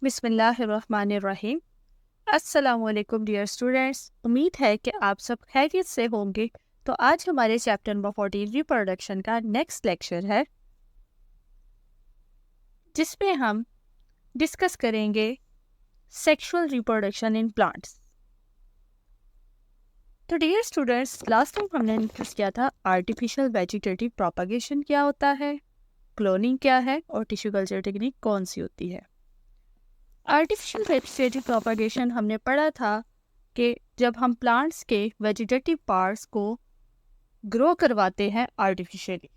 बिस्मिल्लाहिर्रहमानिर्रहीम। अस्सलामुअलैकुम dear students, उम्मीद है कि आप सब खैरियत से होंगे। तो आज हमारे चैप्टर नंबर 14 रिप्रोडक्शन का नेक्स्ट लेक्चर है, जिसमें हम डिस्कस करेंगे सेक्सुअल रिप्रोडक्शन इन प्लांट्स। तो डियर स्टूडेंट्स, लास्ट टाइम हमने डिस्कस किया था आर्टिफिशियल वेजिटेटिव प्रोपागेशन क्या होता है, क्लोनिंग क्या है और टिश्यू कल्चर टेक्निक कौन सी होती है। आर्टिफिशियल वेजिटेटिव प्रोपागेशन हमने पढ़ा था कि जब हम प्लांट्स के वेजिटेटिव पार्ट्स को ग्रो करवाते हैं आर्टिफिशियली,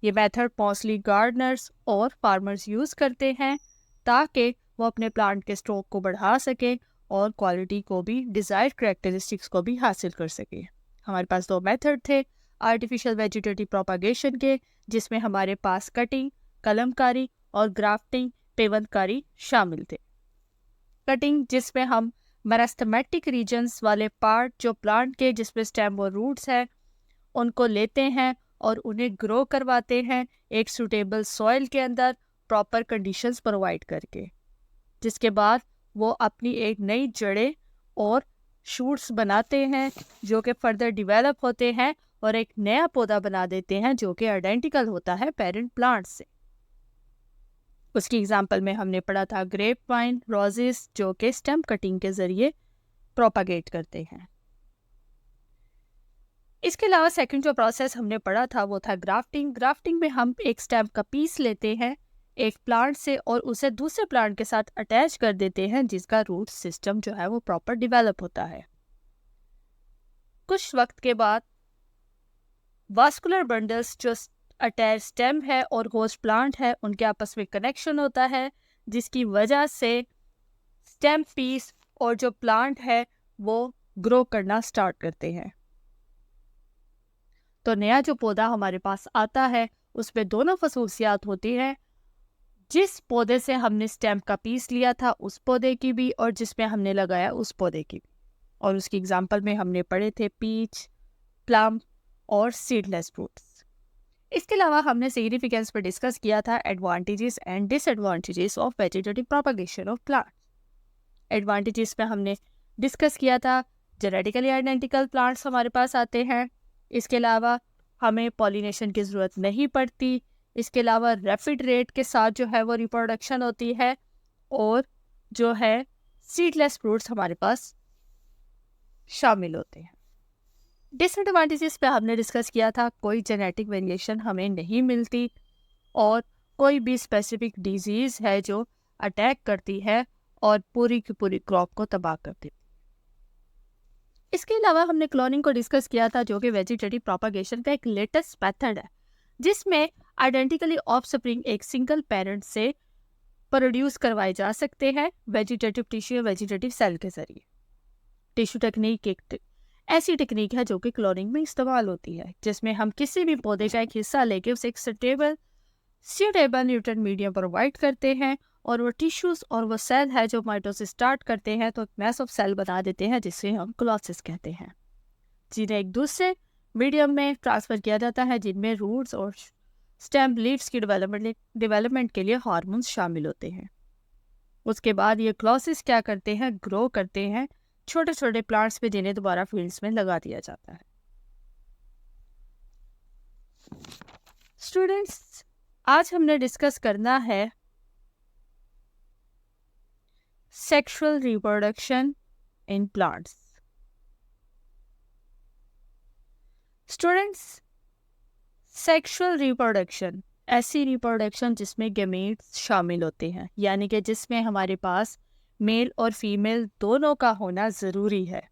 ये मेथड मोस्टली गार्डनर्स और फार्मर्स यूज़ करते हैं ताकि वो अपने प्लांट के स्टॉक को बढ़ा सकें और क्वालिटी को भी, डिज़ायर्ड करैक्टरिस्टिक्स को भी हासिल कर सकें। हमारे पास दो मेथड थे आर्टिफिशियल वेजिटेटिव प्रोपागेशन के, जिसमें हमारे पास कटिंग, कलमकारी और ग्राफ्टिंग, पेवंदकारी शामिल थे। कटिंग, जिसमें हम मेरिस्टेमेटिक रीजन्स वाले पार्ट जो प्लांट के, जिसमें स्टेम और रूट्स है, उनको लेते हैं और उन्हें ग्रो करवाते हैं एक सूटेबल सॉइल के अंदर, प्रॉपर कंडीशंस प्रोवाइड करके, जिसके बाद वो अपनी एक नई जड़ें और शूट्स बनाते हैं जो कि फर्दर डिवेलप होते हैं और एक नया पौधा बना देते हैं जो कि आइडेंटिकल होता है पेरेंट प्लांट से। उसकी एग्जांपल में हमने पढ़ा था ग्रेप वाइन, रोजेस, जो कि स्टेम कटिंग के जरिए प्रोपागेट करते हैं। इसके अलावा सेकंड जो प्रोसेस हमने पढ़ा था वो था ग्राफ्टिंग। ग्राफ्टिंग में हम एक स्टेम का पीस लेते हैं एक प्लांट से और उसे दूसरे प्लांट के साथ अटैच कर देते हैं, जिसका रूट सिस्टम जो है वो प्रॉपर डिवेलप होता है। कुछ वक्त के बाद वास्कुलर बंडल्स जो अटैच स्टेम है और होस्ट प्लांट है, उनके आपस में कनेक्शन होता है, जिसकी वजह से स्टेम पीस और जो प्लांट है वो ग्रो करना स्टार्ट करते हैं। तो नया जो पौधा हमारे पास आता है उसमें दोनों खसूसियात होती हैं, जिस पौधे से हमने स्टेम का पीस लिया था उस पौधे की भी, और जिसमें हमने लगाया उस पौधे की भी। और उसकी एग्जांपल में हमने पढ़े थे पीच, प्लम और सीडलेस फ्रूट्स। इसके अलावा हमने सिग्निफिकेंस पर डिस्कस किया था advantages and disadvantages of vegetative propagation of plants. Advantages में हमने डिस्कस किया था जेनेटिकली आइडेंटिकल प्लांट्स हमारे पास आते हैं, इसके अलावा हमें पॉलिनेशन की ज़रूरत नहीं पड़ती, इसके अलावा रैपिड रेट के साथ जो है वो रिप्रोडक्शन होती है, और जो है सीडलेस फ्रूट्स हमारे पास शामिल होते हैं। डिसएडवांटेजेस पे हमने डिस्कस किया था कोई जेनेटिक वेरिएशन हमें नहीं मिलती और कोई भी स्पेसिफिक डिजीज़ है जो अटैक करती है और पूरी की पूरी क्रॉप को तबाह कर देती है। इसके अलावा हमने क्लोनिंग को डिस्कस किया था, जो कि वेजिटेटिव प्रोपागेशन का एक लेटेस्ट मेथड है, जिसमें आइडेंटिकली ऑफस्प्रिंग एक सिंगल पेरेंट से प्रोड्यूस करवाए जा सकते हैं वेजिटेटिव टिश्यू, वेजिटेटिव सेल के जरिए। टिश्यू टेक्निक एक ऐसी टेक्निक है जो कि क्लोनिंग में इस्तेमाल होती है, जिसमें हम किसी भी पौधे का एक हिस्सा लेके उसे एक सूटेबल न्यूट्रिएंट मीडियम प्रोवाइड करते हैं और वो टिश्यूज और वो सेल है जो माइटोसिस स्टार्ट करते हैं तो एक मैस ऑफ सेल बना देते हैं, जिसे हम क्लोसिस कहते हैं, जिन्हें एक दूसरे मीडियम में ट्रांसफर किया जाता है, जिनमें रूट्स और स्टेम लीव्स की डेवलपमेंट के लिए हार्मोन्स शामिल होते हैं। उसके बाद ये क्लोसिस क्या करते हैं, ग्रो करते हैं छोटे छोटे प्लांट्स पे, जिन्हें दोबारा फील्ड्स में लगा दिया जाता है। स्टूडेंट्स, आज हमने डिस्कस करना है sexual reproduction in plants. Students, sexual reproduction ऐसी रिप्रोडक्शन जिसमें गैमेट्स शामिल होते हैं, यानी कि जिसमें हमारे पास मेल और फीमेल दोनों का होना ज़रूरी है।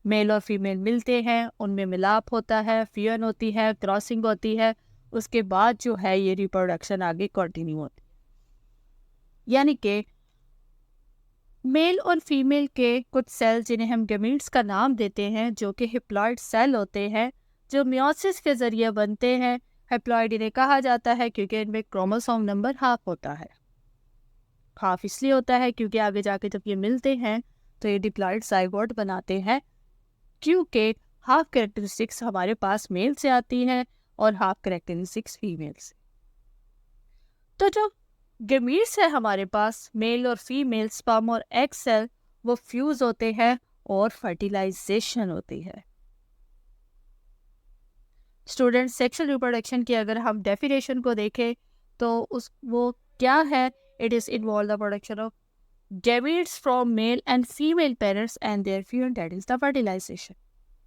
मेल और फीमेल मिलते हैं, उनमें मिलाप होता है, फ्यूजन होती है, क्रॉसिंग होती है, उसके बाद जो है ये रिप्रोडक्शन आगे कंटिन्यू होती है। यानी कि मेल और फीमेल के कुछ सेल, जिन्हें हम गैमीट्स का नाम देते हैं, जो कि हिप्लॉइड सेल होते हैं, जो मियोसिस के ज़रिए बनते हैं। हिप्लॉइड इन्हें कहा जाता है क्योंकि इनमें क्रोमोसोम नंबर हाफ होता है। हाफ इसलिए होता है क्योंकि आगे जाके जब ये मिलते हैं तो ये डिप्लॉइड जाइगोट बनाते हैं, क्योंकि हाफ कैरेक्टरिस्टिक्स हमारे पास मेल से आती हैं और हाफ कैरेक्टरिस्टिक्स फीमेल से। तो जो गेमीट्स है हमारे पास, मेल और फीमेल स्पर्म और एग सेल, वो फ्यूज होते हैं और फर्टिलाइजेशन होती है। स्टूडेंट, सेक्सुअल रिप्रोडक्शन की अगर हम डेफिनेशन को देखें तो वो क्या है? It is involve the production of gametes from male and female parents and their fusion, that is the fertilization।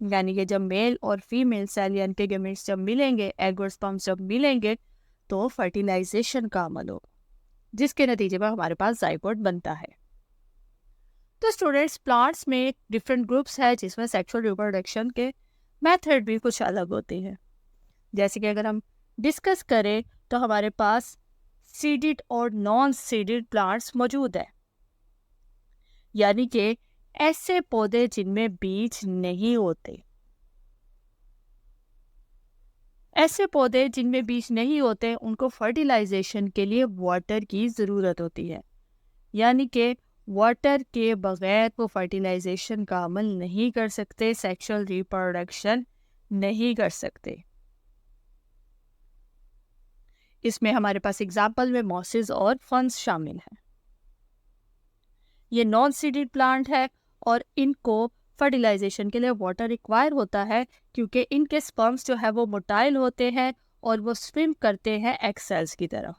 यानी कि जब मेल और फीमेल सेल यानी कि गेमेट्स जब मिलेंगे, एग और स्पर्म जब मिलेंगे तो फर्टिलाइजेशन का अमल होगा, जिसके नतीजे में हमारे पास जाइगोट बनता है। तो स्टूडेंट्स, प्लांट्स में डिफरेंट ग्रुप्स है जिसमें सेक्सुअल रिप्रोडक्शन के मेथड भी कुछ अलग होते हैं। जैसे कि अगर हम डिस्कस करें तो हमारे पास सीडेड और नॉन सीडेड प्लांट्स मौजूद है, यानी कि ऐसे पौधे जिनमें बीज नहीं होते। ऐसे पौधे जिनमें बीज नहीं होते उनको फर्टिलाइजेशन के लिए वाटर की ज़रूरत होती है, यानी कि वाटर के बगैर वो फर्टिलाइजेशन का अमल नहीं कर सकते, सेक्सुअल रिप्रोडक्शन नहीं कर सकते। इसमें हमारे पास एग्जाम्पल में मॉसेस और फर्न्स शामिल हैं। ये नॉन सीडेड प्लांट है और इनको फर्टिलाइजेशन के लिए वाटर रिक्वायर होता है, क्योंकि इनके स्पर्म्स जो है वो मोटाइल होते हैं और वो स्विम करते हैं एग सेल्स की तरह,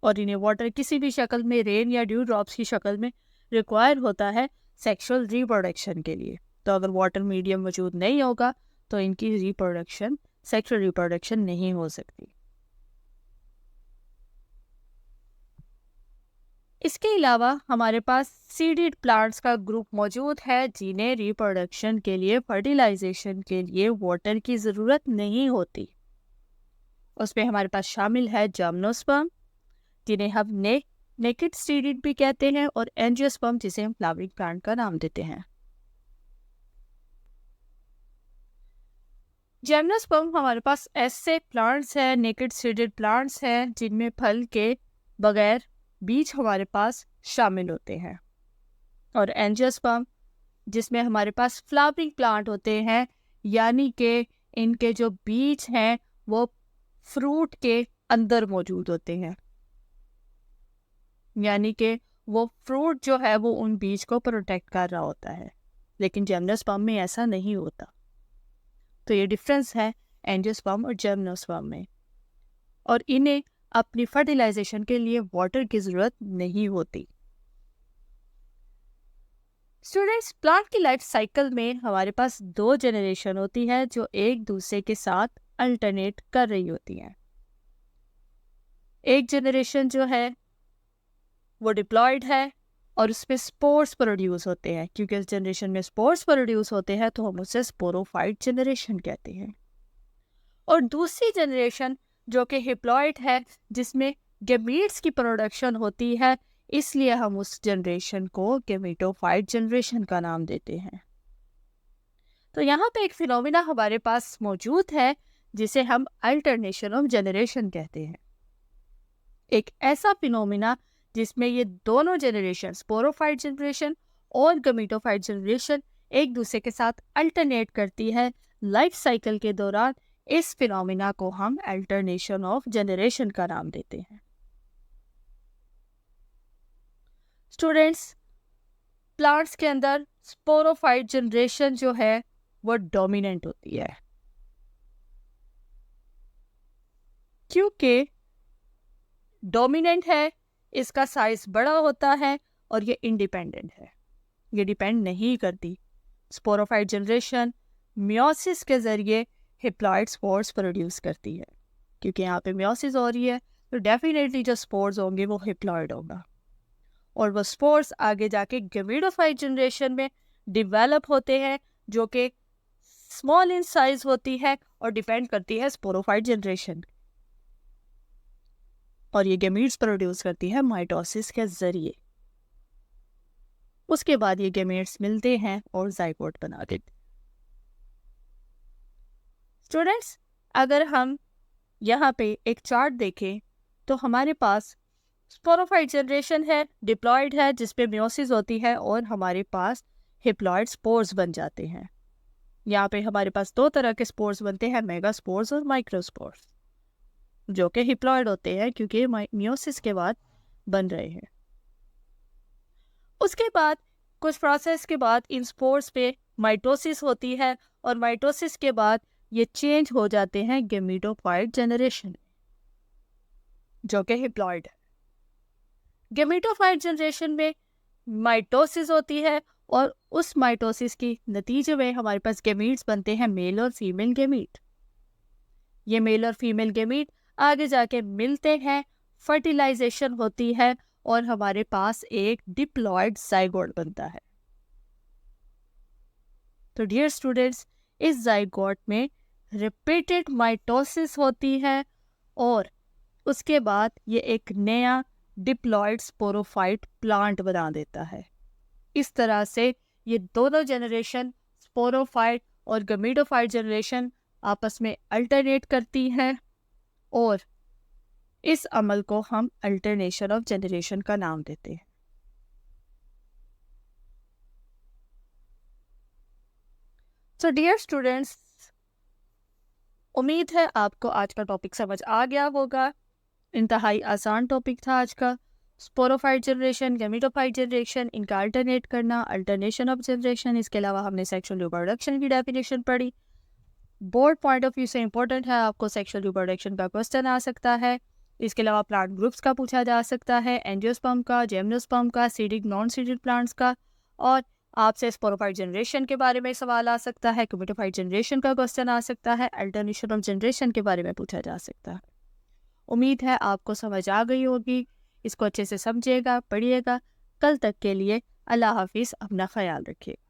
और इन्हें वाटर किसी भी शक्ल में, रेन या ड्यू ड्रॉप्स की शक्ल में रिक्वायर होता है सेक्सुअल रिप्रोडक्शन के लिए। तो अगर वाटर मीडियम मौजूद नहीं होगा तो इनकी रिप्रोडक्शन, सेक्सुअल रिप्रोडक्शन नहीं हो सकती। इसके अलावा हमारे पास सीडेड प्लांट्स का ग्रुप मौजूद है जिन्हें रिप्रोडक्शन के लिए, फर्टिलाइजेशन के लिए वाटर की ज़रूरत नहीं होती। उसमें हमारे पास शामिल है जिम्नोस्पर्म, जिन्हें हम नेकेड सीडेड भी कहते हैं, और एंजियोस्पर्म, जिसे हम फ्लावरिंग प्लांट का नाम देते हैं। जिम्नोस्पर्म हमारे पास ऐसे प्लांट्स हैं, नेकेड सीडेड प्लांट्स हैं जिनमें फल के बगैर बीज हमारे पास शामिल होते हैं, और एंजियोस्पर्म जिसमें हमारे पास फ्लावरिंग प्लांट होते हैं, यानी कि इनके जो बीज हैं वो फ्रूट के अंदर मौजूद होते हैं, यानी कि वो फ्रूट जो है वो उन बीज को प्रोटेक्ट कर रहा होता है, लेकिन जिम्नोस्पर्म में ऐसा नहीं होता। तो ये डिफरेंस है एंजियोस्पर्म और जिम्नोस्पर्म में, और इन्हें अपनी फर्टिलाइजेशन के लिए वाटर की ज़रूरत नहीं होती। स्टूडेंट्स, प्लांट की लाइफ साइकिल में हमारे पास 2 जनरेशन होती है जो एक दूसरे के साथ अल्टरनेट कर रही होती हैं। एक जनरेशन जो है वो डिप्लॉयड है और उसमें स्पोर्स प्रोड्यूस होते हैं, क्योंकि इस जनरेशन में स्पोर्स प्रोड्यूस होते हैं तो हम उसे स्पोरोफाइट जनरेशन कहते हैं। और दूसरी जनरेशन जो कि हिप्लॉइड है, जिसमें गेमीट्स की प्रोडक्शन होती है, इसलिए हम उस जनरेशन को गेमेटोफाइट जनरेशन का नाम देते हैं। तो यहाँ पे एक फिनोमिना हमारे पास मौजूद है जिसे हम अल्टरनेशन ऑफ जनरेशन कहते हैं। एक ऐसा फिनोमिना जिसमें ये दोनों जनरेशन, स्पोरोफाइट जनरेशन और गमीटोफाइट जनरेशन, एक दूसरे के साथ अल्टरनेट करती है लाइफ साइकिल के दौरान। इस फिनोमिना को हम अल्टरनेशन ऑफ जनरेशन का नाम देते हैं। स्टूडेंट्स, प्लांट्स के अंदर स्पोरोफाइट जनरेशन जो है वो डोमिनेंट होती है, क्योंकि डोमिनेंट है, इसका साइज बड़ा होता है और ये इंडिपेंडेंट है, ये डिपेंड नहीं करती। स्पोरोफाइट जनरेशन मियोसिस के जरिए हिप्लॉइड स्पोर्स प्रोड्यूस करती है, क्योंकि यहाँ पे मियोसिस हो रही है तो डेफिनेटली जो स्पोर्स होंगे वो हिप्लॉइड होगा, और वो स्पोर्स आगे जाके गमीटोफाइट जनरेशन में डिवेलप होते हैं, जो कि स्मॉल इन साइज होती है और डिपेंड करती है स्पोरोफाइट जनरेशन, और ये गैमीट्स प्रोड्यूस करती है माइटोसिस के जरिए। उसके बाद ये गैमीट्स मिलते हैं और जाइगोट बना देते। स्टूडेंट्स, अगर हम यहाँ पे एक चार्ट देखें तो हमारे पास स्पोरोफाइट जनरेशन है, डिप्लॉयड है, जिसपे मियोसिस होती है, और हमारे पास हिप्लॉइड स्पोर्स बन जाते हैं। यहाँ पे हमारे पास 2 तरह के स्पोर्स बनते हैं, मेगा स्पोर्स और माइक्रोस्पोर्स। जो कि हिप्लॉइड होते हैं क्योंकि मियोसिस के बाद बन रहे हैं। उसके बाद कुछ प्रोसेस के बाद इन स्पोर्स पे माइटोसिस होती है और माइटोसिस के बाद ये चेंज हो जाते हैं गेमीटोफाइट जनरेशन, जो कि हिप्लॉइड है। गेमीटोफाइट जनरेशन में माइटोसिस होती है और उस माइटोसिस की नतीजे में हमारे पास गेमीट्स बनते हैं, मेल और फीमेल गेमीट। ये मेल और फीमेल गेमीट आगे जाके मिलते हैं, फर्टिलाइजेशन होती है और हमारे पास एक डिप्लॉयड जाइगोट बनता है। तो डियर स्टूडेंट्स, इस जाइगोट में रिपीटेड माइटोसिस होती है और उसके बाद ये एक नया डिप्लॉयड स्पोरोफाइट प्लांट बना देता है। इस तरह से ये दोनों जनरेशन, स्पोरोफाइट और गमीडोफाइट जनरेशन, आपस में अल्टरनेट करती हैं और इस अमल को हम अल्टरनेशन ऑफ जनरेशन का नाम देते हैं। सो डियर स्टूडेंट्स, उम्मीद है आपको आज का टॉपिक समझ आ गया होगा। इंतहाई आसान टॉपिक था आज का। स्पोरोफाइट जनरेशन, गैमेटोफाइट जनरेशन, इनका अल्टरनेट करना, अल्टरनेशन ऑफ जनरेशन। इसके अलावा हमने सेक्सुअल रिप्रोडक्शन की डेफिनेशन पढ़ी। बोर्ड पॉइंट ऑफ व्यू से इंपॉर्टेंट है, आपको सेक्सुअल रिप्रोडक्शन का क्वेश्चन आ सकता है। इसके अलावा प्लांट ग्रुप्स का पूछा जा सकता है, एंजियोस्पर्म का, जिम्नोस्पर्म का, सीडिड नॉन सीडिड प्लांट्स का, और आपसे स्पोरोफाइट जनरेशन के बारे में सवाल आ सकता है, गैमेटोफाइट जनरेशन का क्वेश्चन आ सकता है, अल्टरनेशन ऑफ जनरेशन के बारे में पूछा जा सकता है। उम्मीद है आपको समझ आ गई होगी। इसको अच्छे से समझिएगा, पढ़िएगा। कल तक के लिए अल्लाह हाफिज़, अपना ख्याल रखिएगा।